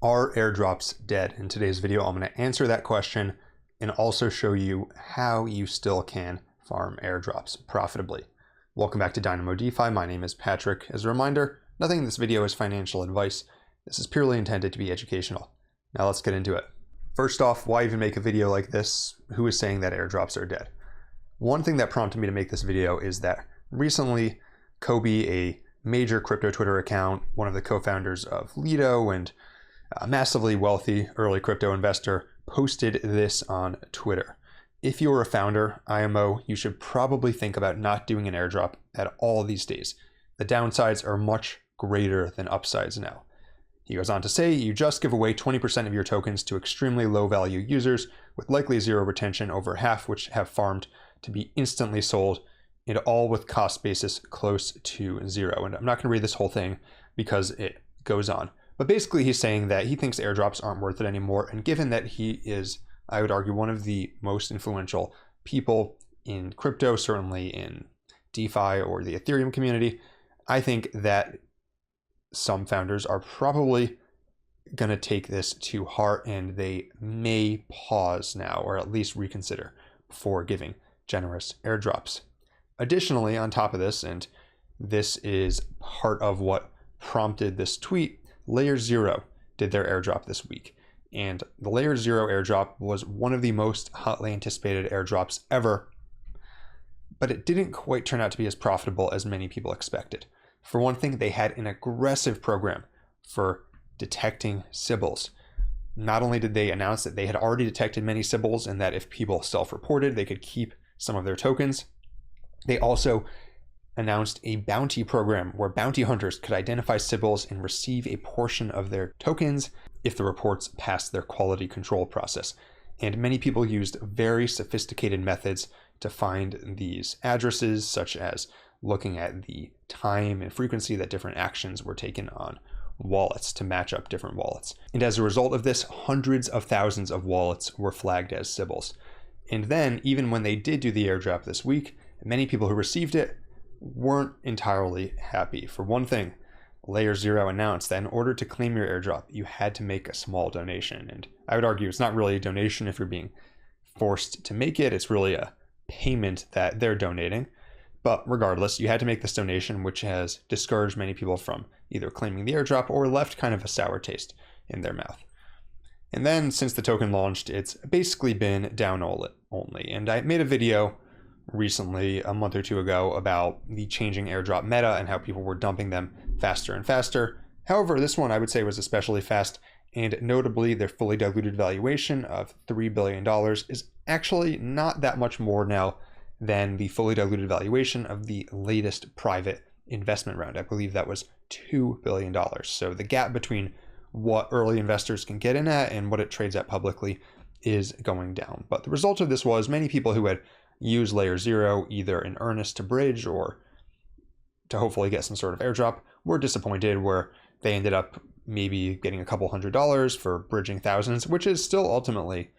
Are airdrops dead? In today's video, I'm going to answer that question and also show you how you still can farm airdrops profitably. Welcome back to Dynamo DeFi. My name is Patrick. As a reminder, nothing in this video is financial advice. This is purely intended to be educational. Now let's get into it. First off, why even make a video like this? Who is saying that airdrops are dead? One thing that prompted me to make this video is that recently, Kobe, a major crypto Twitter account, one of the co-founders of Lido and a massively wealthy early crypto investor, posted this on Twitter. If you're a founder, IMO, you should probably think about not doing an airdrop at all these days. The downsides are much greater than upsides now. He goes on to say, you just give away 20% of your tokens to extremely low value users with likely zero retention, over half which have farmed to be instantly sold, and all with cost basis close to zero. And I'm not going to read this whole thing because it goes on. But basically he's saying that he thinks airdrops aren't worth it anymore. And given that he is, I would argue, one of the most influential people in crypto, certainly in DeFi or the Ethereum community, I think that some founders are probably going to take this to heart and they may pause now, or at least reconsider before giving generous airdrops. Additionally, on top of this, and this is part of what prompted this tweet, LayerZero did their airdrop this week. And the LayerZero airdrop was one of the most hotly anticipated airdrops ever, but it didn't quite turn out to be as profitable as many people expected. For one thing, they had an aggressive program for detecting Sybils. Not only did they announce that they had already detected many Sybils and that if people self-reported, they could keep some of their tokens, they also announced a bounty program where bounty hunters could identify Sybils and receive a portion of their tokens if the reports passed their quality control process. And many people used very sophisticated methods to find these addresses, such as looking at the time and frequency that different actions were taken on wallets to match up different wallets. And as a result of this, hundreds of thousands of wallets were flagged as Sybils. And then, even when they did do the airdrop this week, many people who received it weren't entirely happy. For one thing, LayerZero announced that in order to claim your airdrop, you had to make a small donation. And I would argue it's not really a donation if you're being forced to make it. It's really a payment that they're donating. But regardless, you had to make this donation, which has discouraged many people from either claiming the airdrop or left kind of a sour taste in their mouth. And then since the token launched, it's basically been down only. And I made a video recently, a month or two ago, about the changing airdrop meta and how people were dumping them faster and faster. However, this one I would say was especially fast, and notably their fully diluted valuation of $3 billion is actually not that much more now than the fully diluted valuation of the latest private investment round. I believe that was $2 billion. So the gap between what early investors can get in at and what it trades at publicly is going down. But the result of this was many people who had used LayerZero either in earnest to bridge or to hopefully get some sort of airdrop were disappointed, where they ended up maybe getting a couple $100s for bridging thousands, which is still ultimately,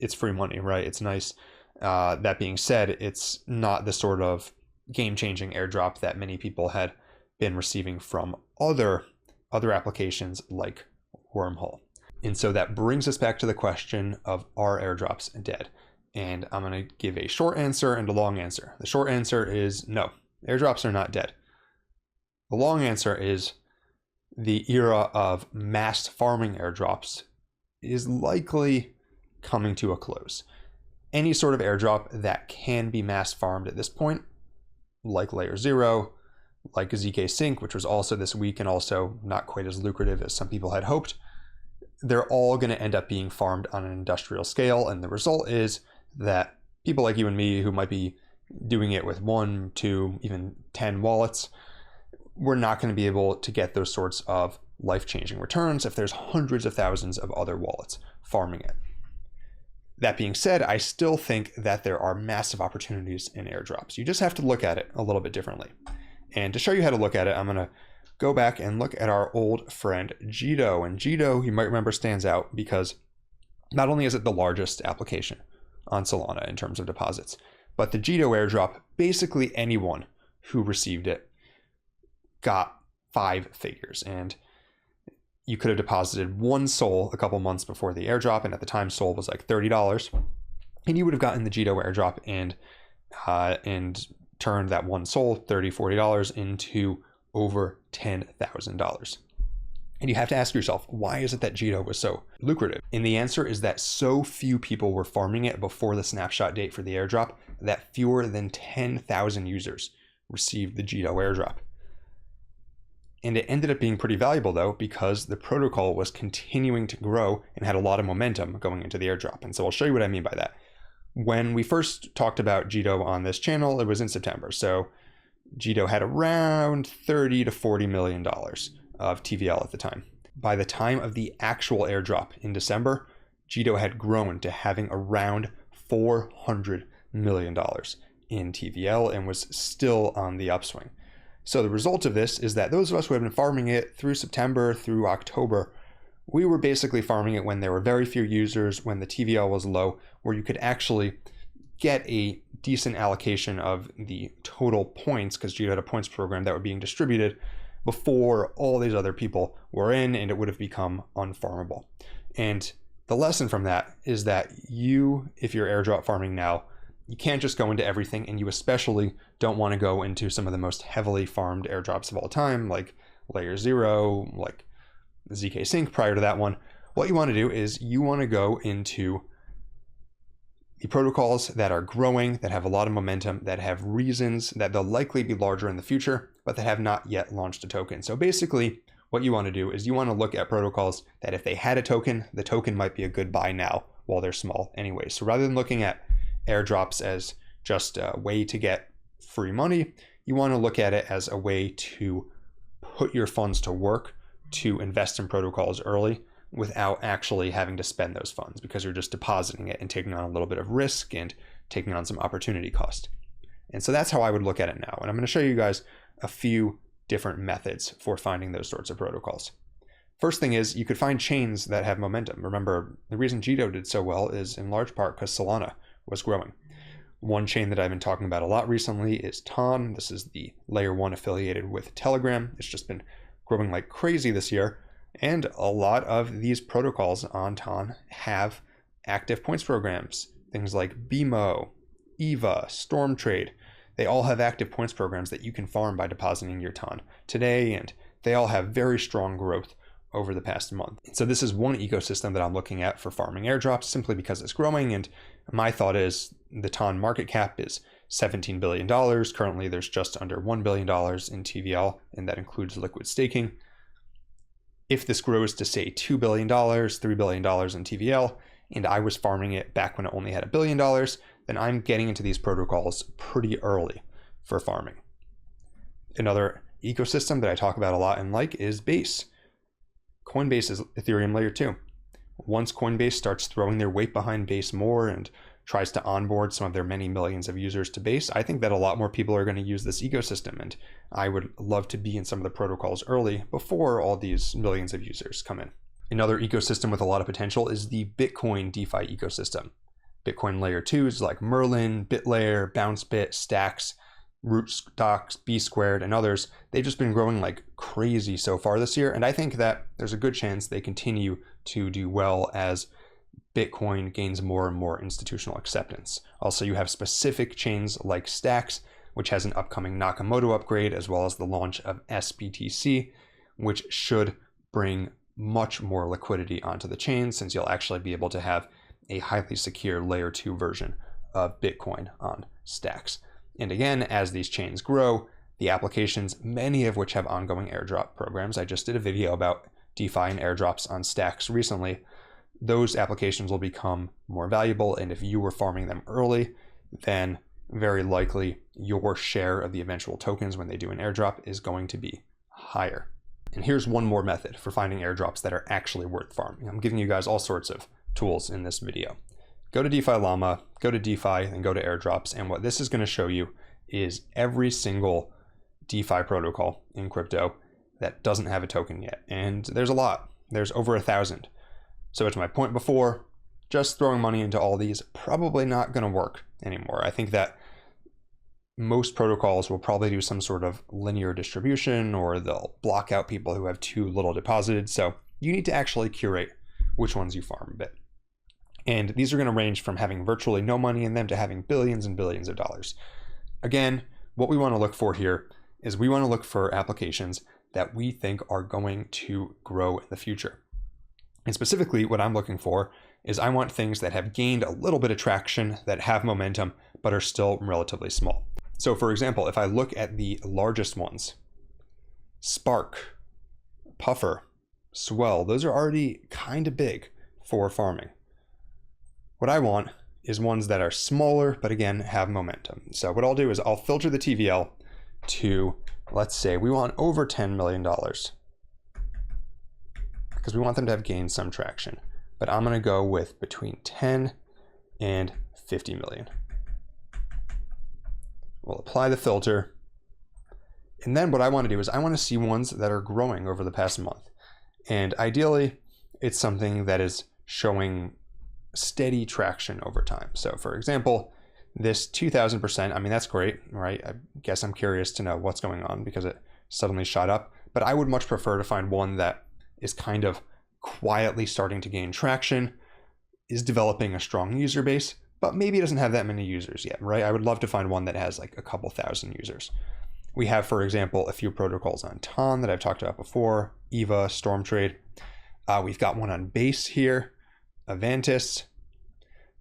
it's free money, right? It's nice. That being said, it's not the sort of game-changing airdrop that many people had been receiving from other applications like Wormhole. And so that brings us back to the question of, are airdrops dead? And I'm going to give a short answer and a long answer. The short answer is no, airdrops are not dead. The long answer is the era of mass farming airdrops is likely coming to a close. Any sort of airdrop that can be mass farmed at this point, like LayerZero, like zkSync, which was also this week and also not quite as lucrative as some people had hoped, they're all going to end up being farmed on an industrial scale. And the result is that people like you and me who might be doing it with 1, 2, even 10 wallets, we're not going to be able to get those sorts of life-changing returns if there's hundreds of thousands of other wallets farming it. That being said, I still think that there are massive opportunities in airdrops. You just have to look at it a little bit differently. And to show you how to look at it, I'm going to go back and look at our old friend Jito. And Jito, you might remember, stands out because not only is it the largest application on Solana in terms of deposits, but the Jito airdrop, basically anyone who received it got 5 figures. And you could have deposited one Sol a couple months before the airdrop, and at the time Sol was like $30, and you would have gotten the Jito airdrop and turned that one Sol, $30, $40 into over $10,000. And you have to ask yourself, why is it that Jito was so lucrative? And the answer is that so few people were farming it before the snapshot date for the airdrop that fewer than 10,000 users received the Jito airdrop. And it ended up being pretty valuable though, because the protocol was continuing to grow and had a lot of momentum going into the airdrop. And so I'll show you what I mean by that. When we first talked about Jito on this channel, it was in September. So Jito had around $30 to $40 million of TVL at the time. By the time of the actual airdrop in December, Jito had grown to having around $400 million in TVL and was still on the upswing. So the result of this is that those of us who have been farming it through September through October, we were basically farming it when there were very few users, when the TVL was low, where you could actually get a decent allocation of the total points, because Jito had a points program that were being distributed before all these other people were in, and it would have become unfarmable. And the lesson from that is that you, if you're airdrop farming now, you can't just go into everything, and you especially don't want to go into some of the most heavily farmed airdrops of all time, like LayerZero, like zkSync prior to that one. What you want to do is you want to go into the protocols that are growing, that have a lot of momentum, that have reasons that they'll likely be larger in the future, but that have not yet launched a token. So basically, what you want to do is you want to look at protocols that if they had a token, the token might be a good buy now while they're small anyway. So rather than looking at airdrops as just a way to get free money, you want to look at it as a way to put your funds to work to invest in protocols early without actually having to spend those funds, because you're just depositing it and taking on a little bit of risk and taking on some opportunity cost. And so that's how I would look at it now. And I'm going to show you guys a few different methods for finding those sorts of protocols. First thing is you could find chains that have momentum. Remember, the reason Jito did so well is in large part because Solana was growing. One chain that I've been talking about a lot recently is Ton. This is the layer 1 affiliated with Telegram. It's just been growing like crazy this year. And a lot of these protocols on Ton have active points programs. Things like BMO, EVA, StormTrade. They all have active points programs that you can farm by depositing your Ton today, and they all have very strong growth over the past month. And so this is one ecosystem that I'm looking at for farming airdrops simply because it's growing, and my thought is the Ton market cap is $17 billion. Currently, there's just under $1 billion in TVL, and that includes liquid staking. If this grows to say $2 billion, $3 billion in TVL, and I was farming it back when it only had $1 billion, then I'm getting into these protocols pretty early for farming. Another ecosystem that I talk about a lot and like is Base. Coinbase is Ethereum layer 2. Once Coinbase starts throwing their weight behind Base more and tries to onboard some of their many millions of users to Base, I think that a lot more people are going to use this ecosystem, and I would love to be in some of the protocols early before all these millions of users come in. Another ecosystem with a lot of potential is the Bitcoin DeFi ecosystem. Bitcoin layer 2s like Merlin, BitLayer, BounceBit, Stacks, Rootstocks, B Squared, and others, they've just been growing like crazy so far this year, and I think that there's a good chance they continue to do well as Bitcoin gains more and more institutional acceptance. Also, you have specific chains like Stacks, which has an upcoming Nakamoto upgrade, as well as the launch of SBTC, which should bring much more liquidity onto the chain, since you'll actually be able to have a highly secure layer 2 version of Bitcoin on Stacks. And again, as these chains grow, the applications, many of which have ongoing airdrop programs, I just did a video about DeFi and airdrops on Stacks recently, those applications will become more valuable, and if you were farming them early, then very likely your share of the eventual tokens when they do an airdrop is going to be higher. And here's one more method for finding airdrops that are actually worth farming. I'm giving you guys all sorts of tools in this video. Go to DefiLlama, go to DeFi, and go to airdrops, and what this is going to show you is every single DeFi protocol in crypto that doesn't have a token yet. And there's a lot. There's over 1,000. So to my point before, just throwing money into all these probably not going to work anymore. I think that most protocols will probably do some sort of linear distribution, or they'll block out people who have too little deposited. So you need to actually curate which ones you farm a bit. And these are going to range from having virtually no money in them to having billions and billions of dollars. Again, what we want to look for here is we want to look for applications that we think are going to grow in the future. And specifically, what I'm looking for is I want things that have gained a little bit of traction, that have momentum, but are still relatively small. So for example, if I look at the largest ones, Spark, Puffer, Swell, those are already kind of big for farming. What I want is ones that are smaller, but again, have momentum. So what I'll do is I'll filter the TVL to, let's say we want over $10 million because we want them to have gained some traction, but I'm going to go with between 10 and 50 million. We'll apply the filter. And then what I want to do is I want to see ones that are growing over the past month. And ideally, it's something that is showing steady traction over time. So for example, this 2000%, I mean, that's great, right? I guess I'm curious to know what's going on because it suddenly shot up, but I would much prefer to find one that is kind of quietly starting to gain traction, is developing a strong user base, but maybe it doesn't have that many users yet, right? I would love to find one that has like a couple thousand users. We have, for example, a few protocols on TON that I've talked about before, EVA, StormTrade. We've got one on Base here, Avantis.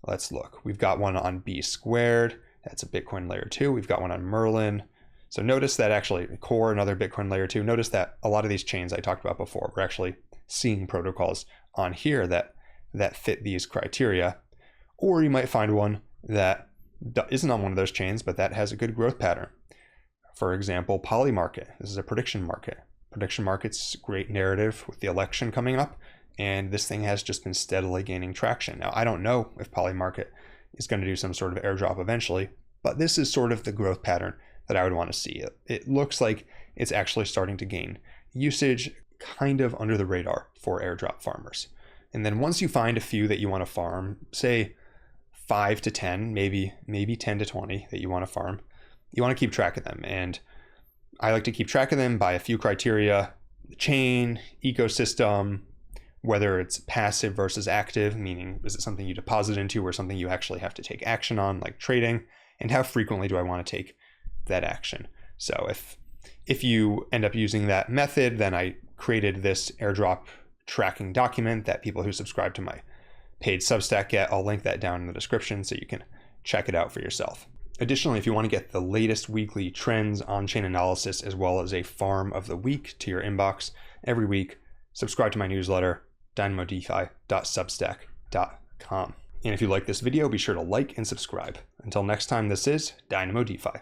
Let's look. We've got one on B Squared. That's a Bitcoin layer 2. We've got one on Merlin. So notice that actually Core, another Bitcoin layer 2. Notice that a lot of these chains I talked about before, we're actually seeing protocols on here that fit these criteria. Or you might find one that isn't on one of those chains, but that has a good growth pattern. For example, Polymarket. This is a prediction market. Prediction market's great narrative with the election coming up. And this thing has just been steadily gaining traction. Now, I don't know if Polymarket is going to do some sort of airdrop eventually, but this is sort of the growth pattern that I would want to see. It looks like it's actually starting to gain usage kind of under the radar for airdrop farmers. And then once you find a few that you want to farm, say 5 to 10, maybe 10 to 20 that you want to farm, you want to keep track of them. And I like to keep track of them by a few criteria: the chain, ecosystem, whether it's passive versus active, meaning is it something you deposit into or something you actually have to take action on, like trading, and how frequently do I want to take that action. So if you end up using that method, then I created this airdrop tracking document that people who subscribe to my paid Substack get. I'll link that down in the description so you can check it out for yourself. Additionally, if you want to get the latest weekly trends, on-chain analysis, as well as a farm of the week to your inbox every week, subscribe to my newsletter, dynamodefi.substack.com. And if you like this video, be sure to like and subscribe. Until next time, this is Dynamo DeFi.